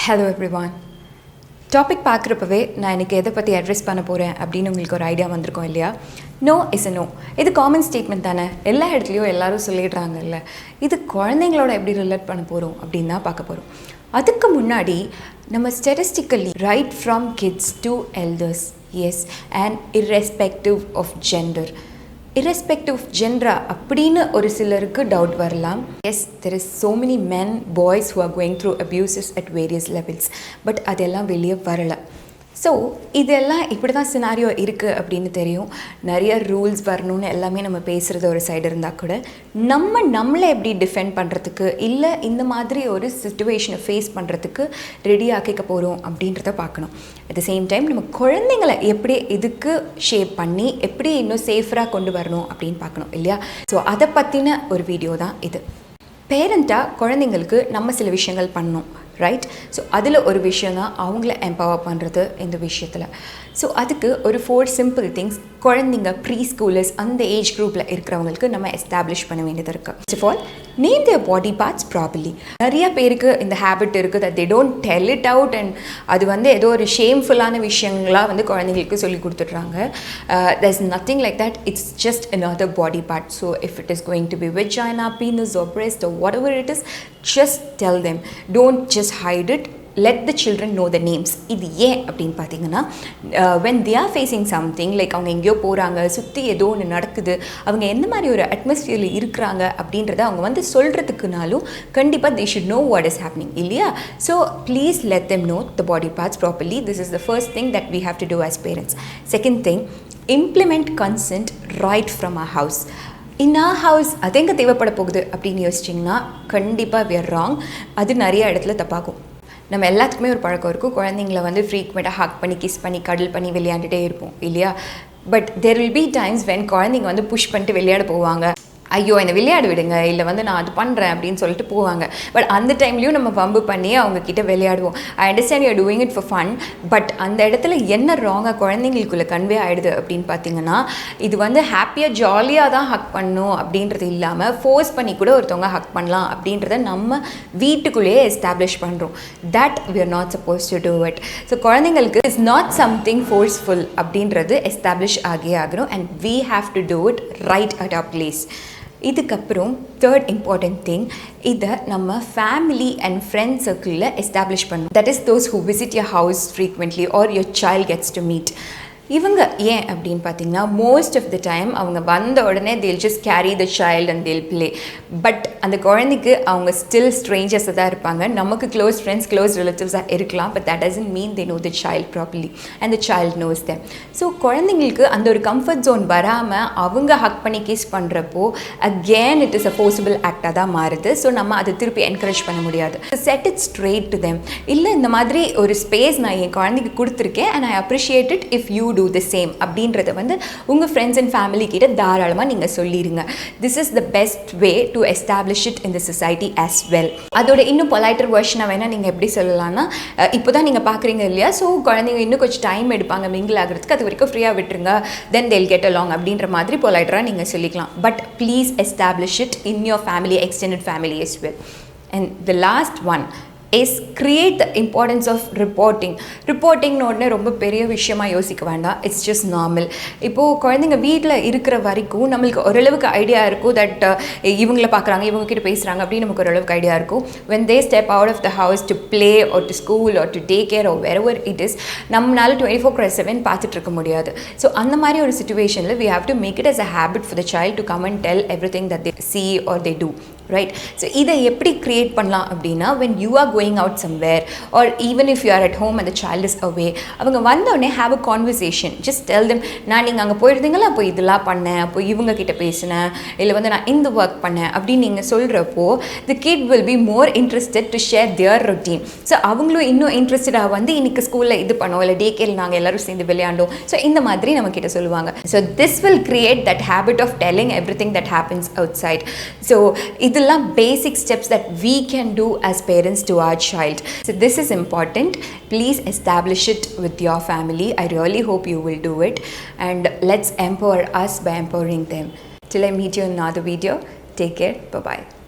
Hello everyone. Topic பார்க்குறப்பவே நான் எனக்கு எதை பற்றி அட்ரெஸ் பண்ண போகிறேன் அப்படின்னு உங்களுக்கு ஒரு ஐடியா வந்திருக்கோம் இல்லையா? No is a no. இது காமன் ஸ்டேட்மெண்ட் தானே, எல்லா இடத்துலையும் எல்லோரும் சொல்லிடுறாங்கல்ல. இது குழந்தைங்களோட எப்படி ரிலேட் பண்ண போகிறோம் அப்படின்னு தான் பார்க்க போகிறோம். அதுக்கு முன்னாடி நம்ம statistically right from kids to elders, yes, and irrespective of gender. irrespective of gender அப்படின்னு ஒரு சிலருக்கு டவுட் வரலாம். Yes, there is so many men, boys who are going through abuses at various levels. But அதெல்லாம் வெளியே வரலை. So இதெல்லாம் இப்படி தான் சினாரியோ இருக்குது அப்படின்னு தெரியும். நிறைய ரூல்ஸ் வரணும்னு எல்லாமே நம்ம பேசுகிறது ஒரு சைடு இருந்தால் கூட நம்மளை எப்படி டிஃபெண்ட் பண்ணுறதுக்கு இல்லை இந்த மாதிரி ஒரு சிச்சுவேஷனை ஃபேஸ் பண்ணுறதுக்கு ரெடி ஆக்கிக்க போகிறோம் அப்படின்றத பார்க்கணும். அட் த சேம் டைம் நம்ம குழந்தைங்களை எப்படி இதுக்கு ஷேப் பண்ணி எப்படி இன்னும் சேஃபராக கொண்டு வரணும் அப்படின்னு பார்க்கணும் இல்லையா? ஸோ அதை பற்றின ஒரு வீடியோ தான் இது. பேரண்ட்டாக குழந்தைங்களுக்கு நம்ம சில விஷயங்கள் பண்ணணும், ரைட்? ஸோ அதில் ஒரு விஷயம் தான் அவங்கள எம்பவர் பண்ணுறது இந்த விஷயத்தில். ஸோ அதுக்கு ஒரு 4 சிம்பிள் திங்ஸ் குழந்தைங்க ப்ரீ ஸ்கூலர்ஸ் அந்த ஏஜ் குரூப்பில் இருக்கிறவங்களுக்கு நம்ம எஸ்டாப்ளிஷ் பண்ண வேண்டியது இருக்குது. First of all, name their body parts properly. நிறைய பேருக்கு இந்த ஹேபிட் இருக்குது that they don't tell it out, and அது ஏதோ ஒரு ஷேம்ஃபுல்லான விஷயங்களாக குழந்தைங்களுக்கு சொல்லி கொடுத்துட்றாங்க. there's nothing like that. It's just another body part. So if it is going to be vagina, penis or breast or whatever it is, just tell them. Don't just hide it. Let the children know the names. இது ஏன் அப்படின்னு பார்த்தீங்கன்னா, when they are facing something, like அவங்க எங்கேயோ போகிறாங்க, சுற்றி ஏதோ ஒன்று நடக்குது, அவங்க எந்த மாதிரி ஒரு அட்மாஸ்பியரில் இருக்கிறாங்க அப்படின்றத அவங்க சொல்கிறதுக்குனாலும் கண்டிப்பாக they should know what is happening இல்லையா? So please let them know the body parts properly. This is the first thing that we have to do as parents. Second thing, implement consent right from our house. In our house அது எங்கே தேவைப்பட போகுது அப்படின்னு யோசிச்சிங்கன்னா கண்டிப்பாக we are wrong. அது நிறைய இடத்துல தப்பாகும். நம்ம எல்லாத்துக்குமே ஒரு பழக்கம் இருக்கும், குழந்தைங்கள ஃப்ரீக்வெண்ட்டாக ஹக் பண்ணி கிஸ் பண்ணி கடல் பண்ணி விளையாண்டுட்டே இருப்போம் இல்லையா? But there will be times when குழந்தைங்க புஷ் பண்ணிட்டு விளையாட போவாங்க. ஐயோ என்னை விளையாட விடுங்க, இல்லை நான் அது பண்ணுறேன் அப்படின்னு சொல்லிட்டு போவாங்க. பட் அந்த டைம்லேயும் நம்ம வம்பு பண்ணி அவங்கக்கிட்ட விளையாடுவோம். I understand you're doing it for fun. But அந்த இடத்துல என்ன ராங்காக குழந்தைங்களுக்குள்ளே கன்வே ஆகிடுது அப்படின்னு பார்த்தீங்கன்னா, இது ஹாப்பியாக ஜாலியாக தான் ஹக் பண்ணணும் அப்படின்றது இல்லாமல் ஃபோர்ஸ் பண்ணி கூட ஒருத்தவங்க ஹக் பண்ணலாம் அப்படின்றத நம்ம வீட்டுக்குள்ளேயே எஸ்டாப்ளிஷ் பண்ணுறோம். That we are not supposed to do it. So குழந்தைங்களுக்கு இஸ் நாட் சம்திங் ஃபோர்ஸ்ஃபுல் அப்படின்றது எஸ்டாப்ளிஷ் ஆகியே ஆகணும். And we have to do it right at our place. இதுக்கப்புறம் தேர்ட் இம்பார்ட்டன்ட் திங், இதை நம்ம ஃபேமிலி அண்ட் ஃப்ரெண்ட்ஸ் சர்க்கிளில் establish பண்ணணும். That is those who visit your house frequently or your child gets to meet. இவங்க ஏன் அப்படின்னு பார்த்தீங்கன்னா, most of the time அவங்க வந்த உடனே they'll just carry the child and they'll play. But அந்த குழந்தைக்கு அவங்க ஸ்டில் ஸ்ட்ரேஞ்சர்ஸாக தான் இருப்பாங்க. நமக்கு க்ளோஸ் ஃப்ரெண்ட்ஸ் க்ளோஸ் ரிலேட்டிவ்ஸாக இருக்கலாம். But that doesn't mean they know the child properly and the child knows them. So குழந்தைங்களுக்கு அந்த ஒரு கம்ஃபர்ட் ஜோன் வராமல் அவங்க ஹக் பண்ணி கிஸ் பண்ணுறப்போ again it is a forcible ஆக்டாக தான் மாறுது. ஸோ நம்ம அதை திருப்பி என்கரேஜ் பண்ண முடியாது. Set it straight to them. இல்லை இந்த மாதிரி ஒரு ஸ்பேஸ் நான் என் குழந்தைக்கு கொடுத்துருக்கேன் and I appreciate it if you do the same அப்படின்றத உங்கள் ஃப்ரெண்ட்ஸ் அண்ட் ஃபேமிலி கிட்ட தாராளமாக நீங்கள் சொல்லிடுங்க. This is the best way to establish it in the society as well. அதோட இன்னும் பொலைட்டர் வெர்ஷனை வேணால் நீங்கள் எப்படி சொல்லலாம்னா, இப்போ தான் நீங்கள் பார்க்குறீங்க இல்லையா? ஸோ குழந்தைங்க இன்னும் கொஞ்சம் டைம் எடுப்பாங்க மிங்கிள் ஆகிறதுக்கு, அது வரைக்கும் ஃப்ரீயாக விட்டுருங்க, தென் they'll get along அப்படின்ற மாதிரி பொலைட்டராக நீங்கள் சொல்லிக்கலாம். But please establish it in your family, extended family as well. And the last one is create the importance of reporting. ரிப்போர்ட்டிங்னு உடனே ரொம்ப பெரிய விஷயமாக யோசிக்க வேண்டாம். It's just normal. இப்போது குழந்தைங்க வீட்டில் இருக்கிற வரைக்கும் நம்மளுக்கு ஓரளவுக்கு ஐடியா இருக்கும் தட் இவங்கள பார்க்குறாங்க, இவங்ககிட்ட பேசுகிறாங்க அப்படின்னு நமக்கு ஓரளவுக்கு ஐடியா இருக்கும். when they step out of the house to play or to school or to take care or wherever it is, நம்மளால 24/7 பார்த்துட்டு இருக்க முடியாது. ஸோ அந்த மாதிரி ஒரு சுச்சுவேஷனில் we have to make it as a habit for the child to come and tell everything that they see or they do, right? So இதை எப்படி க்ரியேட் பண்ணலாம் அப்படின்னா, when you are going out somewhere or even if you are at home and the child is away, அவங்க வந்தோடனே have a conversation. just tell them, நான் நீங்கள் அங்கே போயிருந்தீங்களா, அப்போ இதெல்லாம் பண்ணேன், அப்போ இவங்க கிட்ட பேசினேன், இல்லை நான் இந்த ஒர்க் பண்ணேன் அப்படின்னு நீங்கள் சொல்கிறப்போ the kid will be more interested to share their routine. So அவங்களும் இன்னும் இன்ட்ரெஸ்டடாக இன்னைக்கு ஸ்கூலில் இது பண்ணோம், இல்லை டே கேரில் நாங்கள் எல்லோரும் சேர்ந்து விளையாண்டோம், ஸோ இந்த மாதிரி நம்ம கிட்ட சொல்லுவாங்க. So this will create that habit of telling everything that happens outside. So இதெல்லாம் basic steps that we can do as parents to our child. So this is important. Please establish it with your family. I really hope you will do it, and let's empower us by empowering them. Till I meet you in another video, take care. Bye bye.